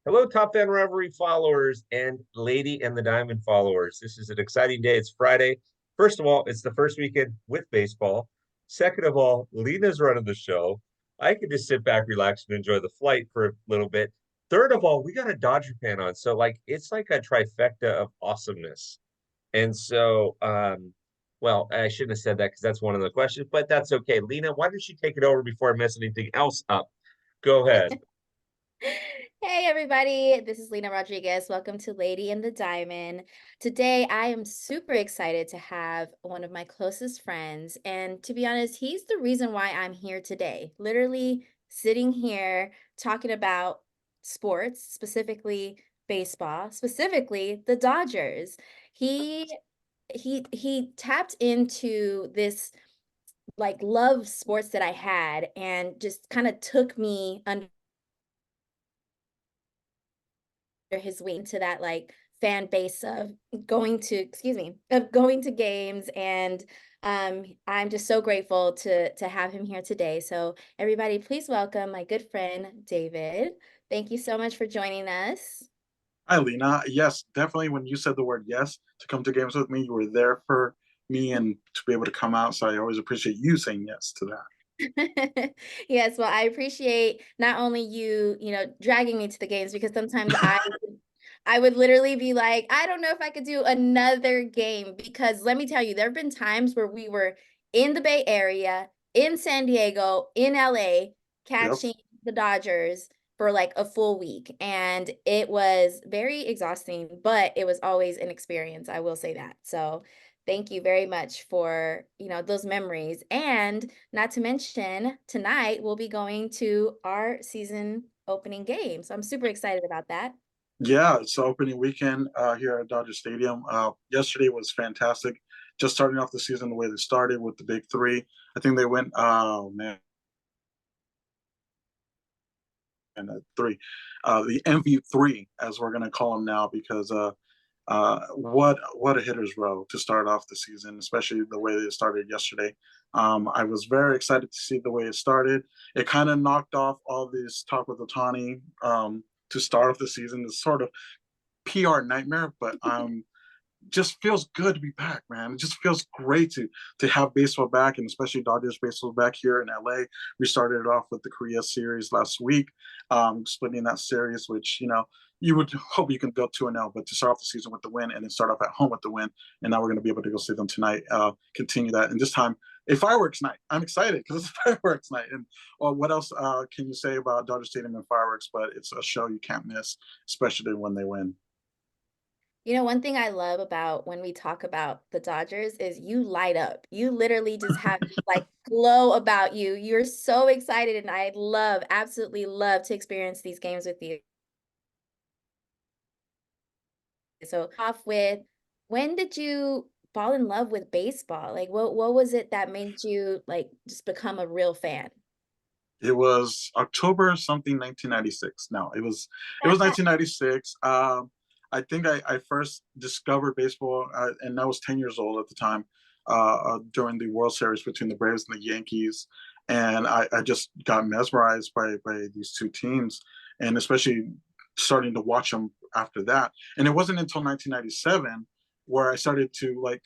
Hello, Top Fan Reverie followers and Lady and the Diamond followers. This is an exciting day. It's Friday. First of all, it's the first weekend with baseball. Second of all, Lina's running the show. I can just sit back, relax, and enjoy the flight for a little bit. Third of all, we got a Dodger fan on. So, it's like a trifecta of awesomeness. And so, well, I shouldn't have said that because that's one of the questions, but that's okay. Lina, why don't you take it over before I mess anything else up? Go ahead. Hey everybody, this is Lina Rodriguez. Welcome to Lady and the Diamond. Today I am super excited to have one of my closest friends, and to be honest, he's the reason why I'm here today. Literally sitting here talking about sports, specifically baseball, specifically the Dodgers. He he tapped into this love sports that I had and just kind of took me under his way into that fan base of going to games, and I'm just so grateful to have him here today. So everybody, please welcome my good friend David. Thank you so much for joining us. Hi, Lena. Yes, definitely. When you said the word yes to come to games with me, you were there for me and to be able to come out. So I always appreciate you saying yes to that. Yes, well, I appreciate not only you dragging me to the games, because sometimes I would literally be like, I don't know if I could do another game, because let me tell you, there have been times where we were in the Bay Area, in San Diego, in LA, Yep. catching the Dodgers for like a full week. And it was very exhausting, but it was always an experience. I will say that. So thank you very much for those memories. And not to mention, tonight we'll be going to our season opening game. So I'm super excited about that. Yeah, it's the opening weekend here at Dodger Stadium. Yesterday was fantastic. Just starting off the season the way they started with the big three. I think they went, oh man, and three, the MV3 as we're gonna call them now because what a hitter's row to start off the season, especially the way it started yesterday. I was very excited to see the way it started. It kind of knocked off all this talk with Otani to start off the season. It's sort of PR nightmare, but just feels good to be back, man. It just feels great to have baseball back, and especially Dodgers baseball back here in LA. We started it off with the Korea series last week, splitting that series, which you would hope you can go 2-0, but to start off the season with the win and then start off at home with the win, and now we're going to be able to go see them tonight. Continue that, and this time a fireworks night. I'm excited because it's a fireworks night. And what else can you say about Dodger Stadium and fireworks? But it's a show you can't miss, especially when they win. One thing I love about when we talk about the Dodgers is you light up. You literally just have like glow about you. You're so excited, and I absolutely love to experience these games with you. So, off with, when did you fall in love with baseball? Like what was it that made you like just become a real fan? It was October something 1996. No, it was 1996. I think I first discovered baseball, and I was 10 years old at the time, during the World Series between the Braves and the Yankees, and I just got mesmerized by these two teams, and especially starting to watch them after that. And it wasn't until 1997 where I started to like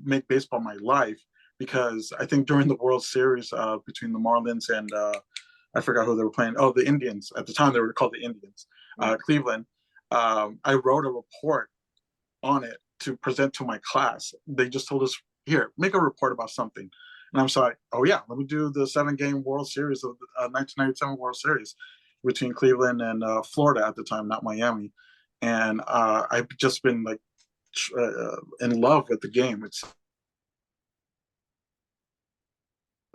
make baseball my life because I think during the World Series between the Marlins and I forgot who they were playing. Oh, the Indians. At the time, they were called the Indians, Cleveland. I wrote a report on it to present to my class. They just told us, here, make a report about something. And I'm like, oh, yeah, let me do the 7-game World Series of the 1997 World Series between Cleveland and Florida at the time, not Miami. And I've just been like in love with the game.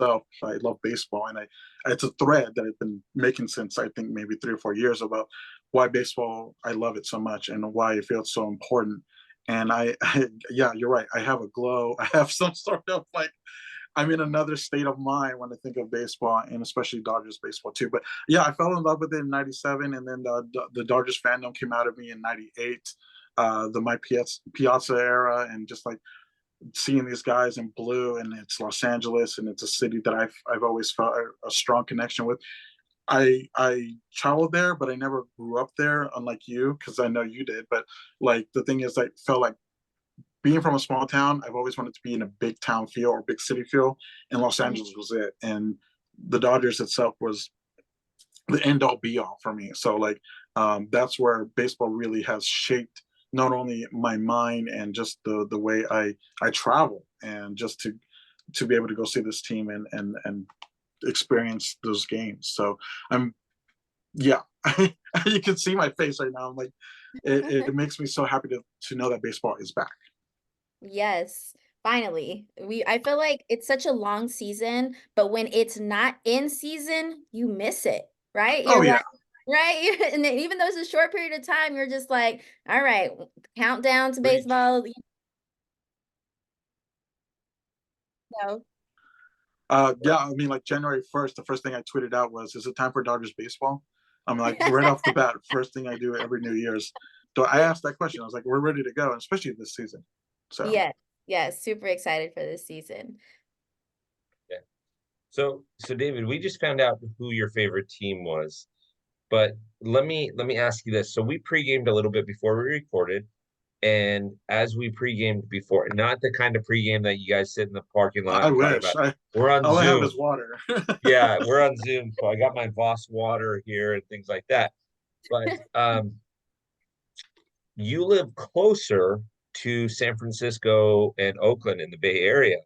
I love baseball, and it's a thread that I've been making since I think maybe 3 or 4 years about why baseball I love it so much and why it feels so important. And yeah, you're right. I have a glow. I have some sort of like I'm in another state of mind when I think of baseball, and especially Dodgers baseball too. But yeah, I fell in love with it in '97, and then the Dodgers fandom came out of me in '98. The my Piazza era, and just like seeing these guys in blue, and it's Los Angeles, and it's a city that I've always felt a strong connection with. I traveled there, but I never grew up there, unlike you, because I know you did. But like the thing is, I felt like being from a small town, I've always wanted to be in a big town feel or big city feel, and Los Mhm. Angeles was it. And the Dodgers itself was the end all be all for me. So like that's where baseball really has shaped not only my mind and just the way I travel, and just to be able to go see this team and experience those games. So I'm yeah, you can see my face right now. I'm like, it makes me so happy to know that baseball is back. Yes, finally. I feel like it's such a long season, but when it's not in season, you miss it, right? Oh You're yeah, like, right? And then even though it's a short period of time, you're just like, all right, countdown to preach. baseball, you know. Yeah, I mean, like January 1st, the first thing I tweeted out was, "Is it time for Dodgers baseball?" I'm like, right off the bat, first thing I do every New Year's. So I asked that question. I was like, "We're ready to go," especially this season. So Yes, yes, super excited for this season. Yeah. So David, we just found out who your favorite team was, but let me ask you this. So we pre-gamed a little bit before we recorded, and as we pre-gamed before, not the kind of pre-game that you guys sit in the parking lot I and talk wish about. I We're on all I have is Zoom. water. Yeah, we're on Zoom. So I got my Voss water here and things like that. But you live closer to San Francisco and Oakland in the Bay Area.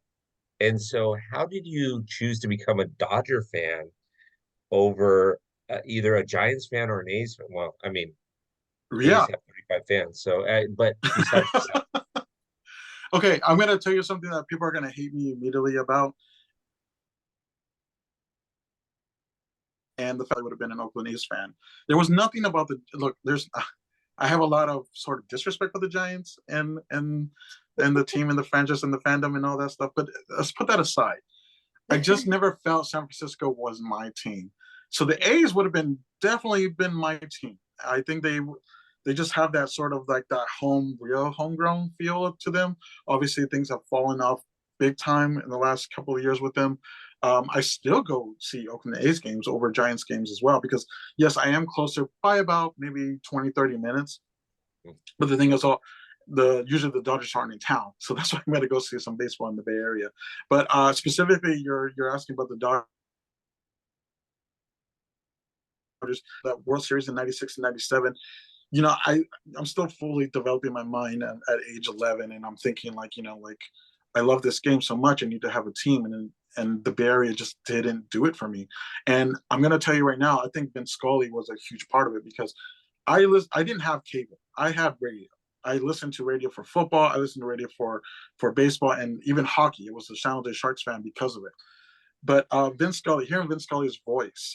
And so how did you choose to become a Dodger fan over either a Giants fan or an A's fan? Well, I mean, A's Yeah. have 35 fans. So, but besides that, Okay, I'm gonna tell you something that people are gonna hate me immediately about, and the fact I would have been an Oakland A's fan. There was nothing about the look. There's I have a lot of sort of disrespect for the Giants and the team and the franchise and the fandom and all that stuff. But let's put that aside. I just never felt San Francisco was my team. So the A's would have been definitely been my team. I think they just have that sort of like that real homegrown feel to them. Obviously, things have fallen off big time in the last couple of years with them. I still go see Oakland A's games over Giants games as well because yes, I am closer by about maybe 20, 30 minutes. But the thing is, all the usually the Dodgers aren't in town, so that's why I'm going to go see some baseball in the Bay Area. But specifically, you're asking about the Dodgers, that World Series in '96 and '97. You know, I'm still fully developing my mind at age 11, and I'm thinking like, like I love this game so much. I need to have a team, and the Bay Area just didn't do it for me. And I'm going to tell you right now, I think Vince Scully was a huge part of it because I didn't have cable. I had radio. I listened to radio for football. I listened to radio for baseball and even hockey. It was a San Jose Sharks fan because of it. But Vince Scully, hearing Vince Scully's voice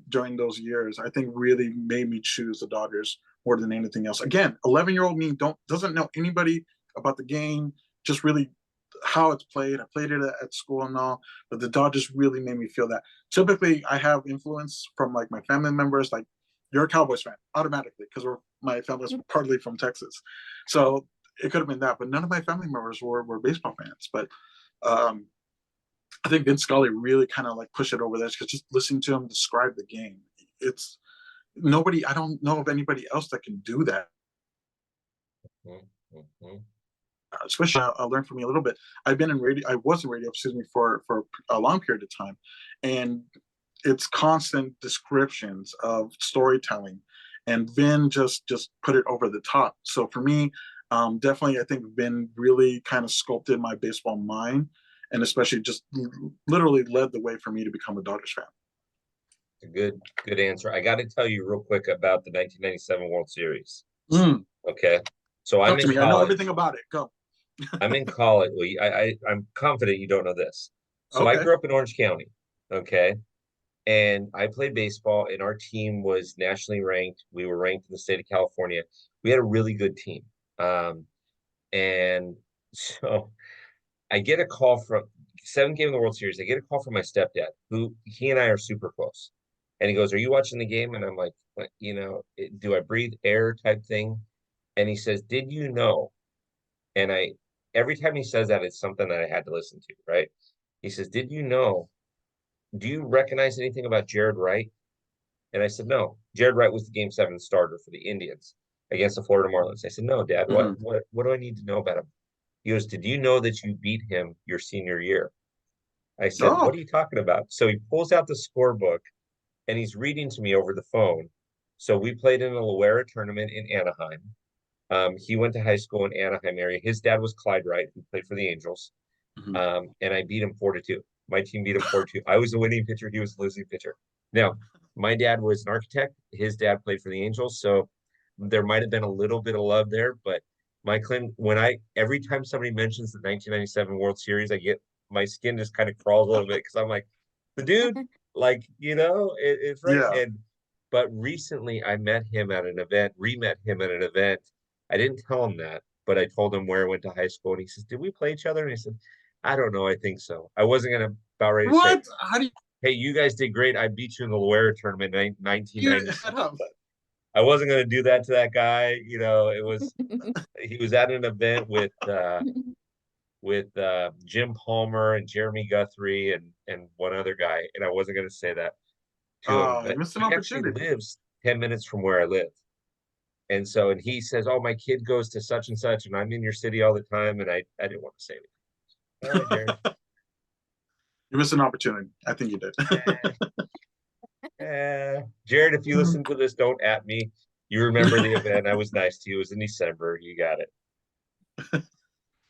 during those years, I think really made me choose the Dodgers more than anything else. Again, 11-year-old me doesn't know anybody about the game, just really how it's played. I played it at school and all, but the Dodgers really made me feel that. Typically, I have influence from like my family members, like you're a Cowboys fan automatically because my family's partly from Texas, so it could have been that. But none of my family members were baseball fans. But um, I think Vince Scully really kind of like pushed it over there because just listening to him describe the game, it's nobody. I don't know of anybody else that can do that. mhm, mhm. Especially, I'll learn from you a little bit. I've been in radio. I was in radio, excuse me, for a long period of time, and it's constant descriptions of storytelling, and Vin just put it over the top. So for me, definitely, I think Vin really kind of sculpted my baseball mind, and especially just literally led the way for me to become a Dodgers fan. A good answer. I got to tell you real quick about the 1997 World Series. Mm, Okay. So I'm talk to in me. I know college. everything about it. Go. I'm in college. Well, I'm confident you don't know this. So I Okay. grew up in Orange County. Okay. And I played baseball, and our team was nationally ranked. We were ranked in the state of California. We had a really good team. And so I get a call from seventh game of the World Series. I get a call from my stepdad, who he and I are super close. And he goes, "Are you watching the game?" And I'm like, do I breathe air type thing? And he says, "Did you know?" And every time he says that, it's something that I had to listen to, right? He says, "Did you know? Do you recognize anything about Jared Wright?" And I said, no. Jared Wright was the Game 7 starter for the Indians against the Florida Marlins. I said, no, Dad, Mhm. what do I need to know about him? He goes, did you know that you beat him your senior year? I said, what Oh. are you talking about? So he pulls out the scorebook and he's reading to me over the phone. So we played in a Loera tournament in Anaheim. He went to high school in Anaheim area. His dad was Clyde Wright, who played for the Angels. Mhm. And I beat him 4-2. My team beat him 4-2. I was the winning pitcher. He was the losing pitcher. Now, my dad was an architect. His dad played for the Angels. So there might have been a little bit of love there. But my claim, every time somebody mentions the 1997 World Series, my skin just kind of crawls a little bit because I'm like, the dude, like, it's right. Yeah. But recently I met him at an event, re-met him at an event. I didn't tell him that, but I told him where I went to high school. And he says, did we play each other? And I said, I don't know. I think so. I wasn't gonna about ready to say, What? How do hey, you guys did great. I beat you in the Loera tournament in you 1996. head up? But I wasn't gonna do that to that guy. He was at an event with Jim Palmer and Jeremy Guthrie and one other guy, and I wasn't gonna say that to him. You But missed an he actually opportunity. lives 10 minutes from where I live. And he says, oh, my kid goes to such and such, and I'm in your city all the time. And I didn't want to say anything. All right, Jared. You missed an opportunity. I think you did. Jared, if you listen to this, don't at me. You remember the event. I was nice to you. It was in December. You got it.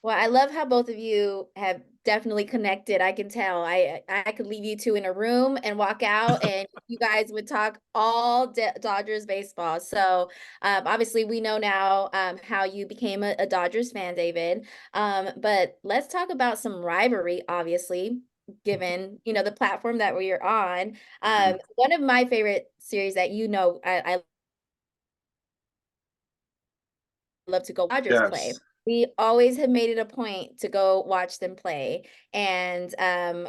Well, I love how both of you have definitely connected. I can tell. I could leave you two in a room and walk out, and you guys would talk all Dodgers baseball. So, obviously, we know now how you became a Dodgers fan, David. But let's talk about some rivalry, obviously, given the platform that we are on. Mhm. One of my favorite series that I love to go Dodgers play. Yes. We always have made it a point to go watch them play. And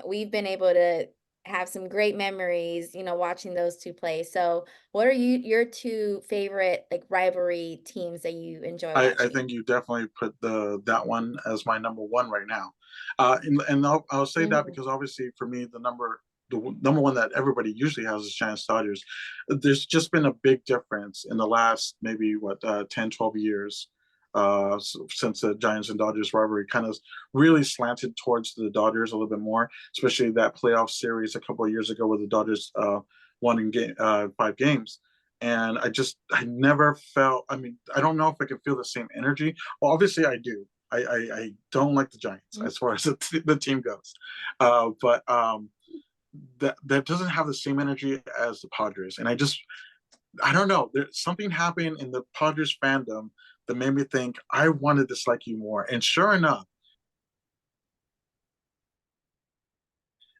we've been able to have some great memories, watching those two play. So what are your two favorite like rivalry teams that you enjoy I watching? think you definitely put that one as my number one right now. And I'll say that Mhm. because obviously for me the number one that everybody usually has is Giants Dodgers. There's just been a big difference in the last maybe 10, 12 years since the Giants and Dodgers rivalry kind of really slanted towards the Dodgers a little bit more, especially that playoff series a couple of years ago where the Dodgers won in 5 games. And I never felt, I mean, I don't know if I can feel the same energy. Well, obviously I do. I don't like the Giants Mhm. as far as the team goes. But that doesn't have the same energy as the Padres. And I don't know. There's something happened in the Padres fandom that made me think I want to dislike you more. And sure enough,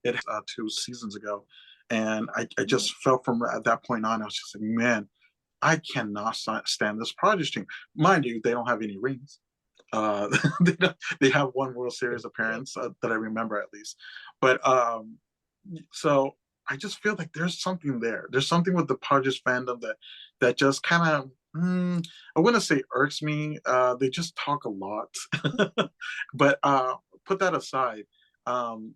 it 2 seasons ago. And I just felt from at that point on, I was just like, man, I cannot stand this Padres team. Mind you, they don't have any rings. They have one World Series appearance that I remember at least. But so I just feel like there's something there. There's something with the Padres fandom that just kind of I wouldn't say irks me. They just talk a lot. But put that aside. Um,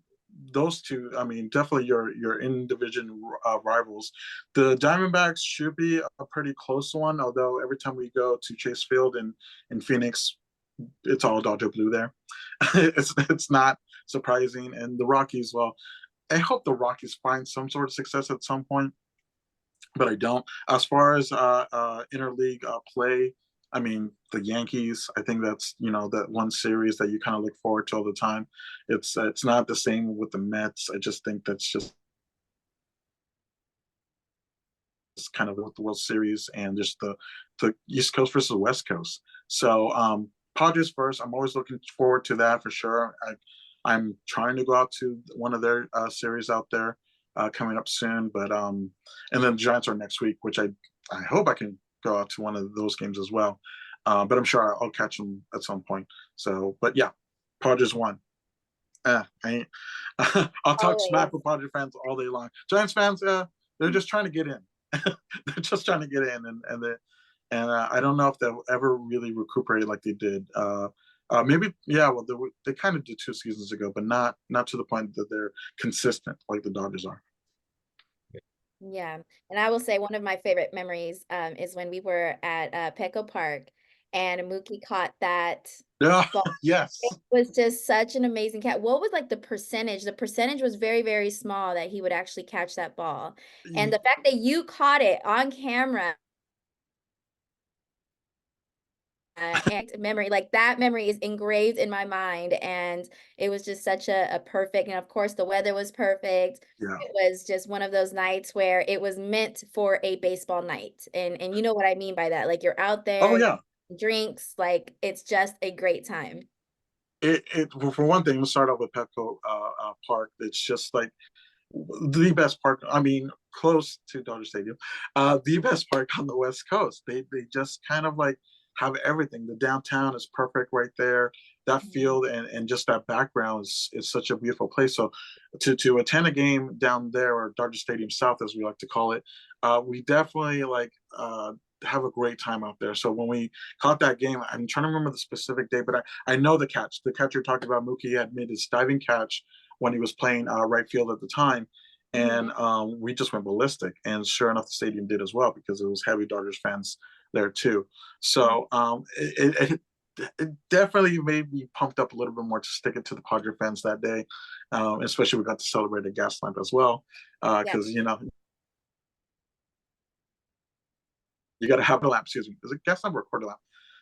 those two, I mean, definitely your in division rivals. The Diamondbacks should be a pretty close one, although every time we go to Chase Field in Phoenix, it's all Dodger blue there. It's not surprising. And the Rockies, well, I hope the Rockies find some sort of success at some point, but I don't. As far as interleague play, I mean the Yankees. I think that's that one series that you kind of look forward to all the time. It's not the same with the Mets. I just think that's just kind of with the World Series and just the East Coast versus West Coast. So Padres first. I'm always looking forward to that for sure. I'm trying to go out to one of their series out there coming up soon, but and then the Giants are next week, which I hope I can go out to one of those games as well. But I'm sure I'll catch them at some point. So, but yeah, Padres won. I ain't, I'll talk Always. smack with Padres fans all day long. Giants fans, they're just trying to get in. They're just trying to get in, and I don't know if they'll ever really recuperate like they did. Maybe yeah, well they kind of did 2 seasons ago, but not to the point that they're consistent like the Dodgers are. Yeah, and I will say one of my favorite memories, is when we were at, Petco Park and Mookie caught that Yeah, ball. It yes. was just such an amazing catch. What was, like, the percentage? The percentage was very, very small that he would actually catch that ball, and the fact that you caught it on camera, and memory, like, that memory is engraved in my mind, and it was just such a perfect, and of course, the weather was perfect. Yeah. It was just one of those nights where it was meant for a baseball night, and you know what I mean by that, like, you're out Oh there, yeah. drinks, like, it's just a great time. Well, for one thing, we'll start off with Petco Park. It's just like the best park. I mean, close to Dodger Stadium, the best park on the West Coast. They just kind of like have everything. The downtown is perfect right there. That Mhm. field and just that background is such a beautiful place. So to attend a game down there, or Dodger Stadium South as we like to call it, we definitely like have a great time out there. So when we caught that game, I'm trying to remember the specific day, but I know the catch. The catch you're talking about, Mookie had made his diving catch when he was playing right field at the time. And Mhm. we just went ballistic. And sure enough, the stadium did as well because it was heavy Dodgers fans there too. Mhm. So it definitely made me pumped up a little bit more to stick it to the Padre fans that day. Especially we got to celebrate a gas lamp as well. Yeah, Because, you got to have a lamp, excuse me. Is it gas lamp or quarter lamp?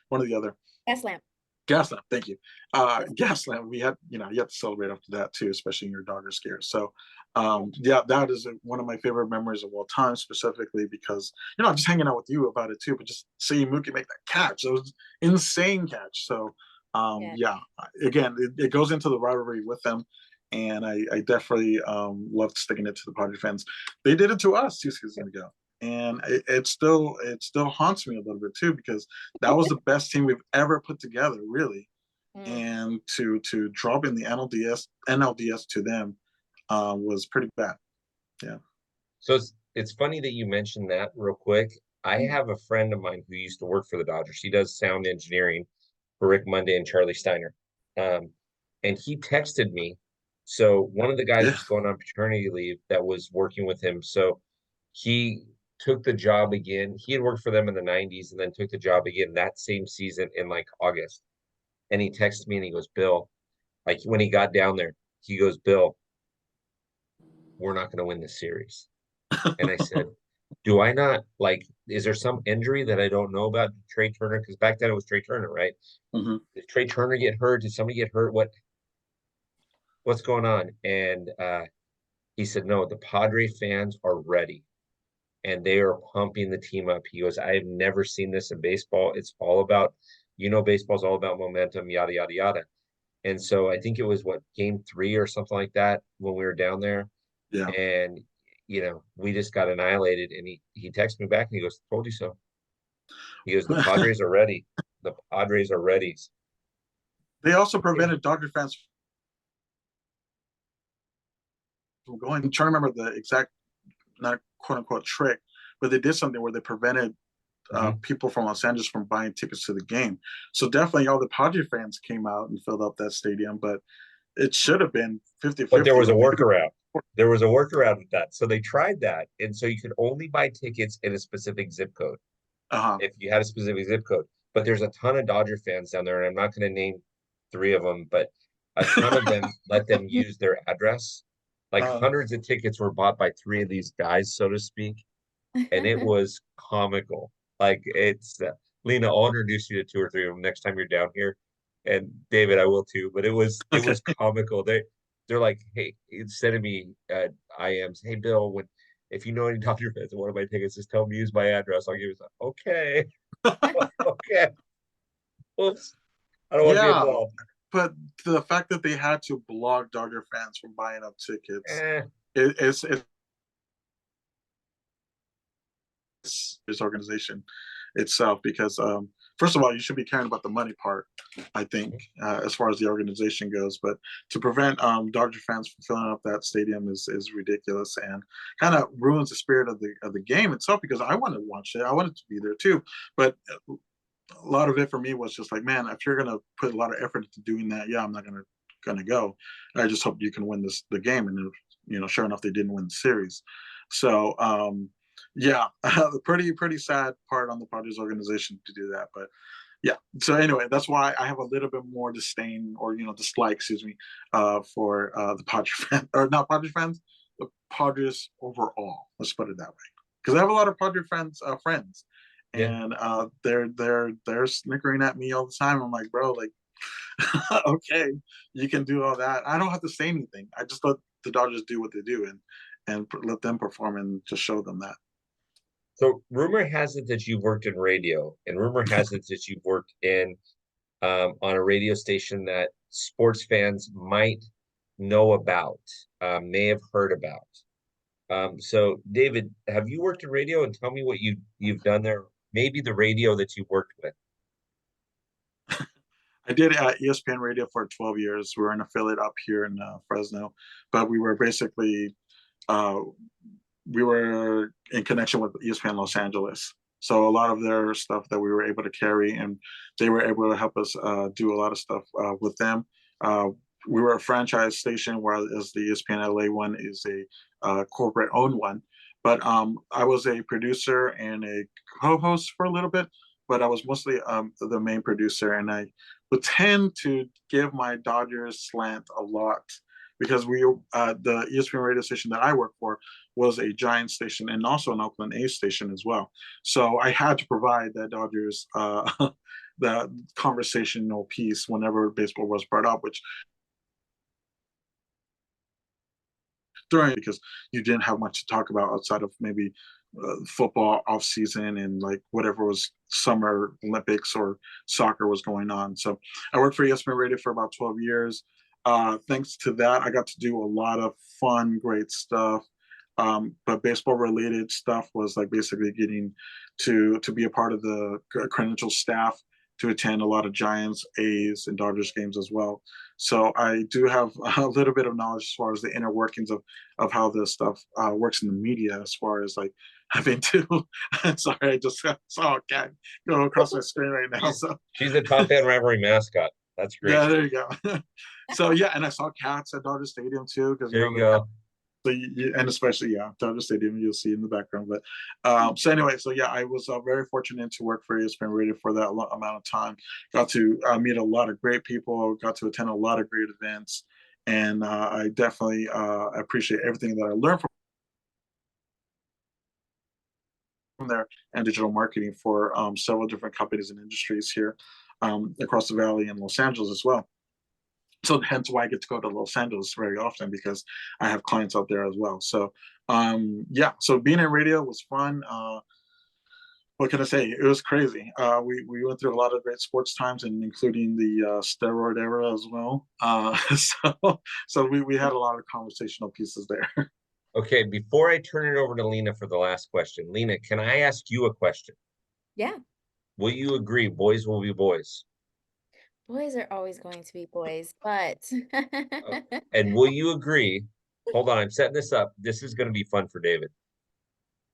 One or the other. gas lamp. Gaslamp, thank you. Gaslamp, we had, you have to celebrate after that too, especially in your daughter's scare. So, yeah, that is one of my favorite memories of all time, specifically because, just hanging out with you about it too, but just seeing Mookie make that catch, it was insane catch. So, Yeah. yeah, again, it goes into the rivalry with them. And I definitely loved sticking it to the Padre fans. They did it to us 2 seasons ago. And it still haunts me a little bit too because that was the best team we've ever put together, really. Mm. And to drop in the NLDS to them was pretty bad. Yeah. So it's funny that you mentioned that real quick. I have a friend of mine who used to work for the Dodgers. He does sound engineering for Rick Monday and Charlie Steiner. Um, and he texted me. So one of the guys Yeah. was going on paternity leave that was working with him. So he took the job again. He had worked for them in the 90s and then took the job again that same season in like August. And he texted me and he goes, Bill, like when he got down there, he goes, Bill, we're not going to win this series. And I said, do I not like, is there some injury that I don't know about Trey Turner? Because back then it was Trey Turner, right? Hmm. Did Trey Turner get hurt? Did somebody get hurt? What's going on? And he said, no, the Padre fans are ready and they are pumping the team up. He goes, I've never seen this in baseball. It's all about, baseball's all about momentum, yada, yada, yada. And so I think it was what, game 3 or something like that when we were down there. Yeah. And, we just got annihilated. And he texted me back and he goes, told you so. He goes, the Padres are ready. The Padres are ready. They also prevented Dodger fans from going. I'm trying to remember the exact, not quote unquote trick, but they did something where they prevented Mhm. people from Los Angeles from buying tickets to the game. So definitely all the Padre fans came out and filled up that stadium, but it should have been 50 But there 50 was a or maybe. workaround. There was a workaround with that. So they tried that. And so you could only buy tickets in a specific zip code Uh-huh. if you had a specific zip code. But there's a ton of Dodger fans down there, and I'm not going to name 3 of them, but a ton of them let them use their address. Like uh, hundreds of tickets were bought by 3 of these guys, so to speak, and it was comical. Like it's Lina, I'll introduce you to 2 or 3 of them next time you're down here, and David, I will too. But it was okay. comical. They're like, hey, instead of me IMs, hey Bill, when if you know any Dodger fans and one of my tickets, just tell me use my address. I'll give you some. Okay, okay. Oops, I don't want to be Yeah, involved. but the fact that they had to block Dodger fans from buying up tickets, Eh, it's this organization itself because first of all, you should be caring about the money part, I think, as far as the organization goes. But to prevent Dodger fans from filling up that stadium is ridiculous and kind of ruins the spirit of the game itself. Because I wanted to watch it, I wanted to be there too, but a lot of it for me was just like, man, if you're gonna put a lot of effort into doing that, yeah, I'm not gonna go. I just hope you can win the game, and sure enough, they didn't win the series. So yeah, pretty sad part on the Padres organization to do that. But yeah, so anyway, that's why I have a little bit more disdain or dislike, excuse me, for the Padres fans, or not Padres fans, the Padres overall. Let's put it that way, because I have a lot of Padres friends, Yeah. and they're snickering at me all the time. I'm like, bro, like, okay, you can do all that. I don't have to say anything. I just let the Dodgers do what they do, and let them perform and just show them that. So rumor has it that you've worked in radio, and rumor has it that you've worked in on a radio station that sports fans might know about, may have heard about. So David, have you worked in radio? And tell me what you've done there. Maybe the radio that you worked with. I did ESPN Radio for 12 years. We were an affiliate up here in Fresno, but we were basically uh, we were in connection with ESPN Los Angeles. So a lot of their stuff that we were able to carry, and they were able to help us do a lot of stuff with them. Uh, we were a franchise station, whereas the ESPN LA one is a corporate owned one. But I was a producer and a co-host for a little bit, but I was mostly the main producer, and I would tend to give my Dodgers slant a lot because the ESPN radio station that I work for was a Giant station and also an Oakland A's station as well. So I had to provide that Dodgers the conversational piece whenever baseball was brought up, which during because you didn't have much to talk about outside of maybe football off season and like whatever was summer Olympics or soccer was going on. So I worked for ESPN Radio for about 12 years. Thanks to that, I got to do a lot of fun, great stuff. But baseball related stuff was like basically getting to be a part of the credential staff to attend a lot of Giants, A's, and Dodgers games as well. So I do have a little bit of knowledge as far as the inner workings of how this stuff works in the media, as far as like having to. Sorry, I just saw a cat go across my screen right now. So She's the top fan rivalry mascot. That's great. yeah, there you go. So yeah, and I saw cats at Dodger Stadium too, because There you go. so and especially Dodger Stadium, you'll see in the background. But so anyway, so yeah, I was very fortunate to work for ESPN Radio for that amount of time. Got to meet a lot of great people. Got to attend a lot of great events, and I definitely appreciate everything that I learned from there, and digital marketing for several different companies and industries here across the valley in Los Angeles as well. So hence why I get to go to Los Angeles very often, because I have clients out there as well. So yeah, so being in radio was fun. What can I say? It was crazy. We went through a lot of great sports times, and including the steroid era as well. So we had a lot of conversational pieces there. Okay, before I turn it over to Lina for the last question, Lina, can I ask you a question? Yeah. Will you agree boys will be boys? Boys are always going to be boys, but And will you agree? Hold on, I'm setting this up. This is going to be fun for David.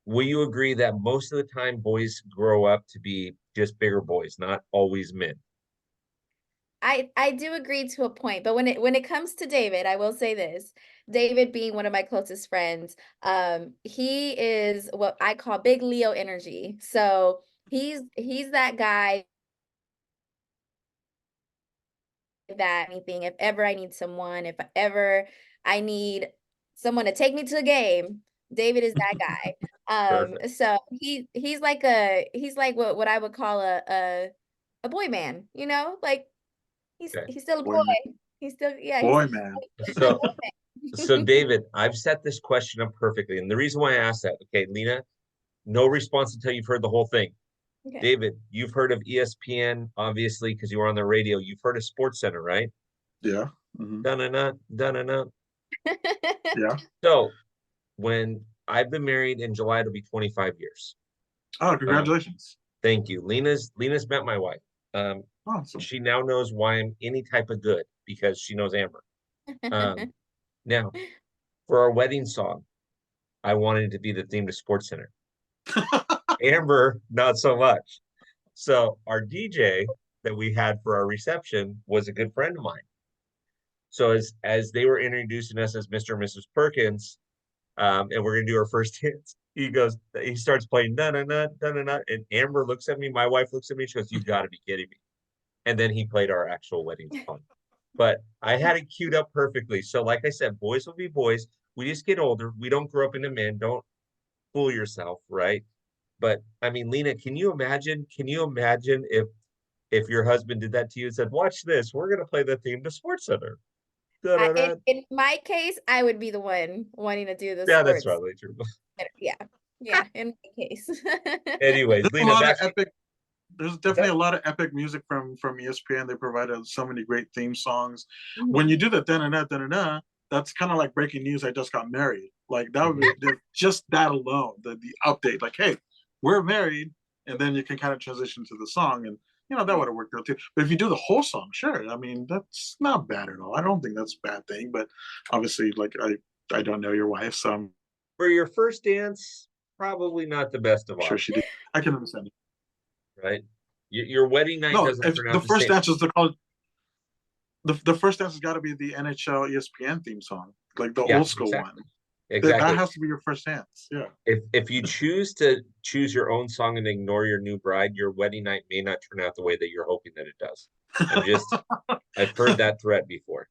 Will you agree that most of the time boys grow up to be just bigger boys, not always men? I do agree to a point, but when it comes to David, I will say this. David being one of my closest friends, he is what I call big Leo energy. So he's that guy that anything, if ever I need someone, if ever I need someone to take me to a game, David is that guy. Perfect. So he's like what I would call a boy man, you know? Like Okay. he's still a Boy, man. boy. He's still Boy, man. a So, boy so man. David, I've set this question up perfectly. And the reason why I asked that, okay, Lina, no response until you've heard the whole thing. Okay. David, you've heard of ESPN, obviously, because you were on the radio. You've heard of Sports Center, right? Yeah. Hmm. Da-na-na, da-na-na. Yeah. So when I've been married in July, it'll be 25 years. Oh, Um, congratulations. thank you. Lina's met my wife. Awesome. She now knows why I'm any type of good because she knows Amber. Um, now for our wedding song, I wanted it to be the theme to Sports Center. Amber, not so much. So our DJ that we had for our reception was a good friend of mine. So as they were introducing us as Mr. and Mrs. Perkins, and we're gonna do our first dance. He starts playing na na na na na na, and Amber looks at me. My wife looks at me. She goes, "You got to be kidding me!" And then he played our actual wedding song. But I had it queued up perfectly. So, like I said, boys will be boys. We just get older. We don't grow up into men. Don't fool yourself, right? But I mean, Lina, can you imagine? Can you imagine if your husband did that to you and said, "Watch this, we're gonna play the theme to Sports Center." Da, da, da. In my case, I would be the one wanting to do the Yeah, that's sports. probably true. Yeah, yeah, in my case. Anyways, There's a Lina, lot of back to epic. There's what's that? definitely a lot of epic music from ESPN. They provided so many great theme songs. When you Mhm. do the da da da da da, that's kind of like breaking news. I just got married. Like that would Mhm. be just that alone. The update, like, hey, we're married, and then you can kind of transition to the song, and that Yeah. would have worked out too. But if you do the whole song, sure. I mean, that's not bad at all. I don't think that's a bad thing. But obviously, like I don't know your wife, so I'm For your first dance, probably not the best of sure options, she did. I can understand. right? Your wedding night No, doesn't if turn the out the first same. dance is the college the first dance has got to be the NHL ESPN theme song, like the Yeah, old school one. exactly. That Exactly. has to be your first dance. Yeah. If you choose to choose your own song and ignore your new bride, your wedding night may not turn out the way that you're hoping that it does. I'm just I've heard that threat before.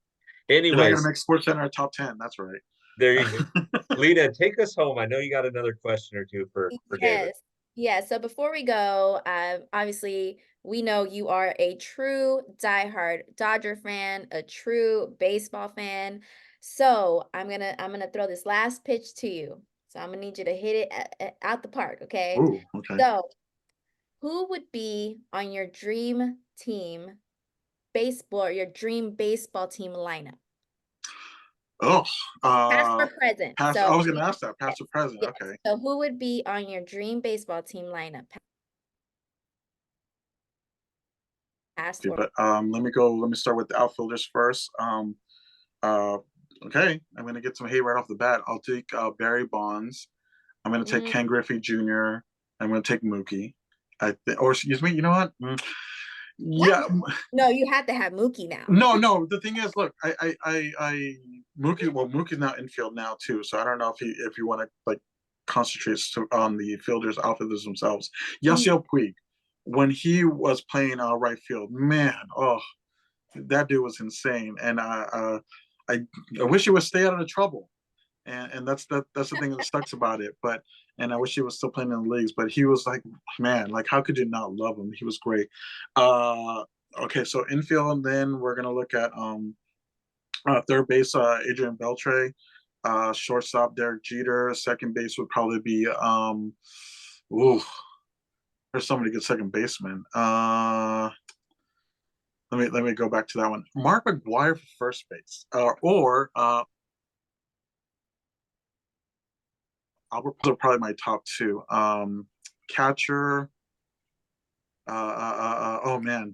You're not gonna Anyways, make Sports Center a top 10. That's right. there you go. Lena, take us home. I know you got another question or two for David. Yes. Yeah. So before we go, obviously we know you are a true diehard Dodger fan, a true baseball fan. So I'm gonna throw this last pitch to you. So I'm gonna need you to hit it out the park, okay? Ooh, okay. So who would be on your dream team baseball, or your dream baseball team lineup? Oh, Past or present. past. So I was gonna ask that. yes, Past or present. yes. Okay. So who would be on your dream baseball team lineup? Past or But let me go. Let me start with the outfielders first. Uh, okay. I'm gonna get some hate right off the bat. I'll take Barry Bonds. I'm gonna take mm, Ken Griffey Jr. I'm gonna take Mookie. Or excuse me. You know what? what? Yeah. No, you have to have Mookie now. No. The thing is, look, Mookie. Well, Mookie's now infield now too. So I don't know if you want to like concentrate on the fielders, outfielders themselves. Mhm. Yasiel Puig, when he was playing right field, man, oh, that dude was insane. And I wish he would stay out of the trouble. And that's the thing that sucks about it. But and I wish he was still playing in the leagues. But he was like, man, like how could you not love him? He was great. Uh, okay, so infield, then we're gonna look at third base, Adrian Beltre, shortstop Derek Jeter, second base would probably be ooh, there's somebody good second baseman. Let me go back to that one. Mark McGuire for first base, or Albert. Those are probably my top two. Catcher. Oh man,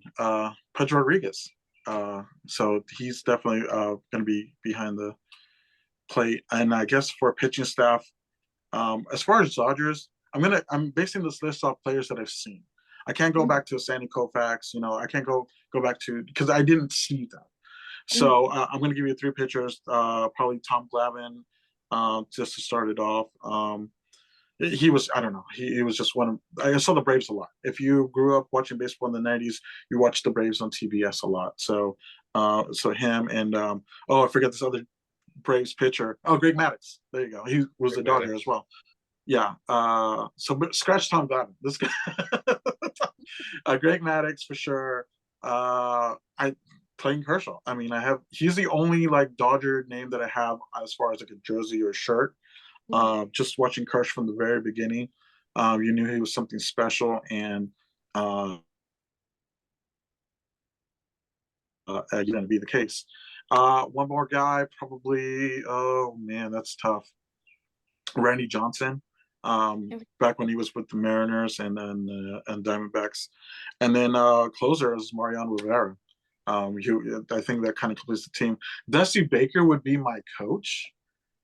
Pedro Rodriguez. So he's definitely going to be behind the plate. And I guess for pitching staff, as far as Dodgers, I'm basing this list off players that I've seen. I can't go Mhm. back to Sandy Koufax. I can't go back to because I didn't see them. Mhm. So I'm going to give you three pitchers. Probably Tom Glavine, just to start it off. He was, I don't know, he was just one of, I saw the Braves a lot. If you grew up watching baseball in the 90s, you watched the Braves on TBS a lot. So him and I forget this other Braves pitcher. Oh, Greg Maddux. There you go. He was a Dodger as well. Yeah. So scratch Tom Glavine. This guy, Greg Maddux for sure. I Clayton Kershaw. I mean, he's the only like Dodger name that I have as far as like a jersey or a shirt. Mhm. Just watching Crush from the very beginning, you knew he was something special, and going to be the case. One more guy, probably. Oh man, that's tough. Randy Johnson, back when he was with the Mariners and Diamondbacks, and then closer is Mariano Rivera. I think that kind of completes the team. Dusty Baker would be my coach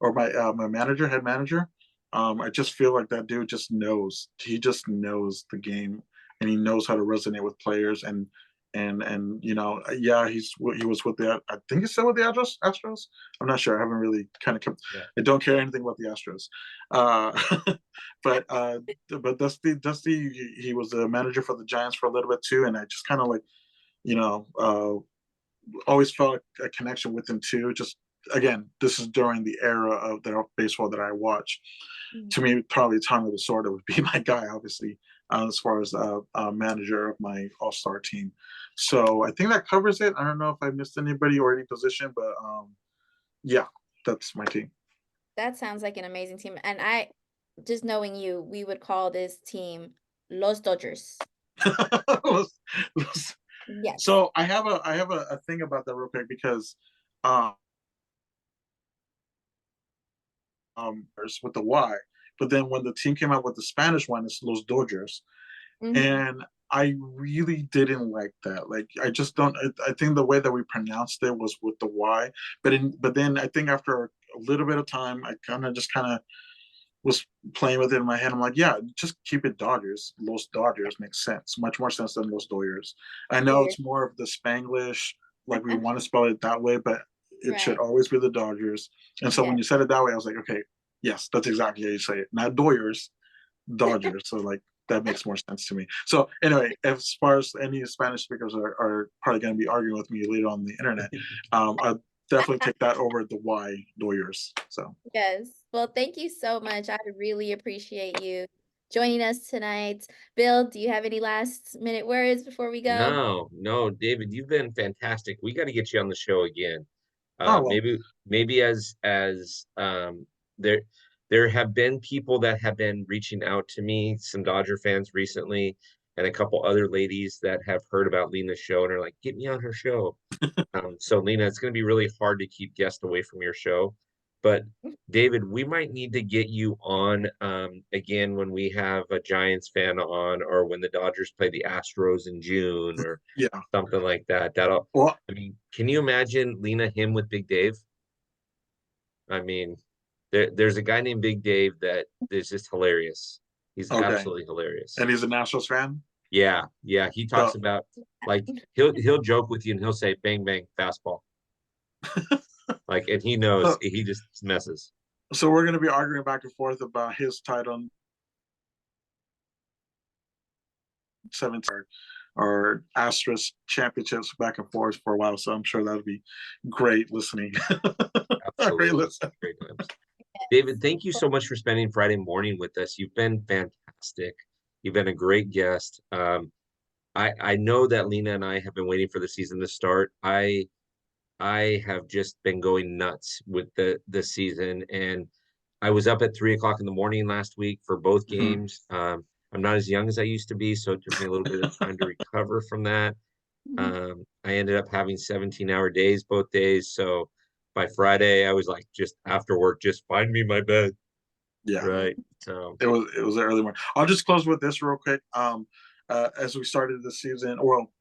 or my manager, head manager. I just feel like that dude just knows. He just knows the game, and he knows how to resonate with players. And and yeah, he was with the, I think he's still with the Astros. I'm not sure. I haven't really kind of kept. Yeah. I don't care anything about the Astros. But Dusty, he was the manager for the Giants for a little bit too, and I just kind of like, you know, always felt a connection with him too. Just again, this is during the era of the baseball that I watched. To me, probably Tommy Lasorda would be my guy, obviously, as far as manager of my all-star team. So I think that covers it. I don't know if I missed anybody or any position, but yeah, that's my team. That sounds like an amazing team. And just knowing you, we would call this team Los Dodgers. Yes. So I have a thing about that real quick because um, with the Y, but then when the team came out with the Spanish one, it's Los Dodgers, and I really didn't like that. Like I just don't. I think the way that we pronounced it was with the Y, but then I think after a little bit of time, I kind of was playing with it in my head. I'm like, yeah, just keep it Dodgers. Los Dodgers makes sense, much more sense than Los Dodgers. I know it's more of the Spanglish, like we want to spell it that way, but it should Right. always be the Dodgers. And so when you said it that way, I was like, okay, yes, that's exactly how you say it. Not Doyers, Dodgers. So like that makes more sense to me. So anyway, as far as any Spanish speakers are probably going to be arguing with me later on the internet, I'll definitely take that over the Y Doyers. So Yes. Well, thank you so much. I really appreciate you joining us tonight. Bill, do you have any last minute words before we go? No, David, you've been fantastic. We got to get you on the show again. oh well, Maybe as there there have been people that have been reaching out to me, some Dodger fans recently, and a couple other ladies that have heard about Lena's show and are like, get me on her show. So Lena, it's going to be really hard to keep guests away from your show, but David, we might need to get you on again when we have a Giants fan on, or when the Dodgers play the Astros in June, or yeah. something like that. Well, I mean, can you imagine Lena him with Big Dave? I mean, there's a guy named Big Dave that is just hilarious. He's okay. absolutely hilarious. And he's a Nationals fan. Yeah. He talks So about, like, he'll joke with you and he'll say bang bang fastball. Like, and he knows, so, he just messes. so we're gonna be arguing back and forth about his title 17 or Astros championships back and forth for a while. So I'm sure that'll be great listening. Great Absolutely. listen. Great times. David, thank you so much for spending Friday morning with us. You've been fantastic. You've been a great guest. I know that Lena and I have been waiting for the season to start. I have just been going nuts with the season, and I was up at 3 o'clock in the morning last week for both games. I'm not as young as I used to be, so it took me a little bit of time to recover from that. I ended up having 17-hour days both days, so by Friday I was like, just after work, just find me my bed. Yeah. Right. So It was an early morning. I'll just close with this real quick. As we started the season, well,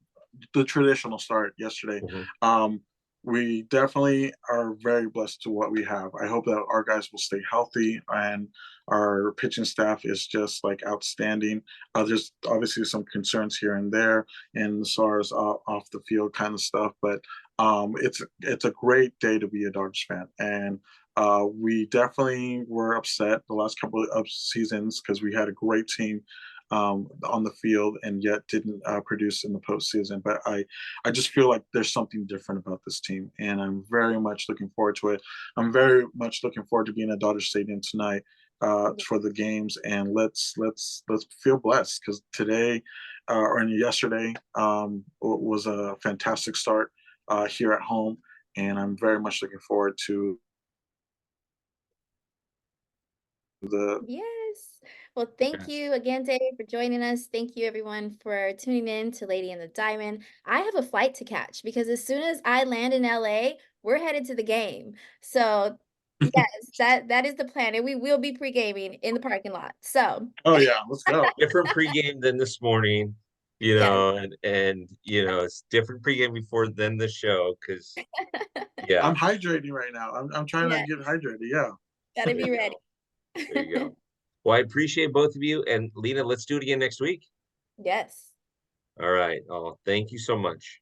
the traditional start yesterday. Um, we definitely are very blessed to what we have. I hope that our guys will stay healthy and our pitching staff is just like outstanding. There's obviously some concerns here and there, and as far as off the field kind of stuff, but it's a great day to be a Dodgers fan, and we definitely were upset the last couple of seasons because we had a great team on the field and yet didn't produce in the postseason. But I just feel like there's something different about this team, and I'm very much looking forward to it. I'm very much looking forward to being at Dodger Stadium tonight for the games, and let's feel blessed because today or yesterday was a fantastic start here at home, and I'm very much looking forward to the. Yes. Well, thank yes. you again, Dave, for joining us. Thank you, everyone, for tuning in to Lady and the Diamond. I have a flight to catch because as soon as I land in LA, we're headed to the game. So, yes, that is the plan, and we will be pre-gaming in the parking lot. So, Oh yeah, let's go. Different pregame than this morning, yes. and it's different pregame before than the show, because yeah, I'm hydrating right now. I'm trying to Yeah, get hydrated. Yeah. gotta there be you ready. go. There you go. Well, I appreciate both of you, and Lena, let's do it again next week. Yes. All right. Oh, thank you so much.